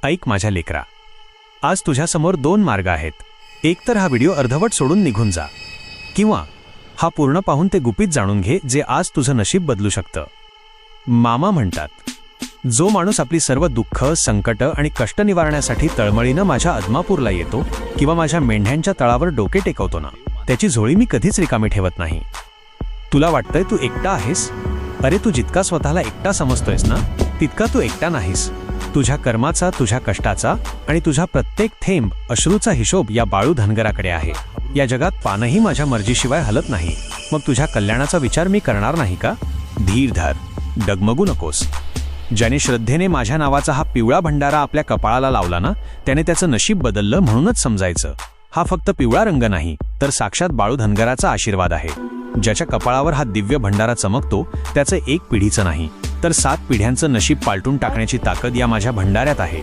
ऐक माझ्या लेकरा, आज तुझ्यासमोर दोन मार्ग आहेत. एक तर हा व्हिडिओ अर्धवट सोडून निघून जा, किंवा हा पूर्ण पाहून ते गुपित जाणून घे जे आज तुझं नशीब बदलू शकतं. मामा म्हणतात, जो माणूस आपली सर्व दुःख, संकट आणि कष्ट निवारण्यासाठी तळमळीनं माझ्या अदमापूरला येतो किंवा माझ्या मेंढ्यांच्या तळावर डोके टेकवतो ना, त्याची झोळी मी कधीच रिकामी ठेवत नाही. तुला वाटतंय तू एकटा आहेस? अरे, तू जितका स्वतःला एकटा समजतोयस ना, तितका तू एकटा नाहीस. तुझ्या कर्माचा, तुझ्या कष्टाचा आणि तुझ्या प्रत्येक थेंब अश्रूचा हिशोब या बाळू धनगराकडे आहे. या जगात पानही माझ्या मर्जीशिवाय हलत नाही. मग तुझ्या कल्याणाचा विचार मी करणार नाही का? धीर धर, डगमगू नकोस. ज्याने श्रद्धेने माझ्या नावाचा हा पिवळा भंडारा आपल्या कपाळाला लावला ना, त्याने त्याचं नशीब बदललं म्हणूनच समजायचं. हा फक्त पिवळा रंग नाही, तर साक्षात बाळू धनगराचा आशीर्वाद आहे. ज्याच्या कपाळावर हा दिव्य भंडारा चमकतो, त्याचं एक पिढीचं नाही, तर 7 पिढ्यांचं नशीब पालटून टाकण्याची ताकद या माझ्या भंडाऱ्यात आहे.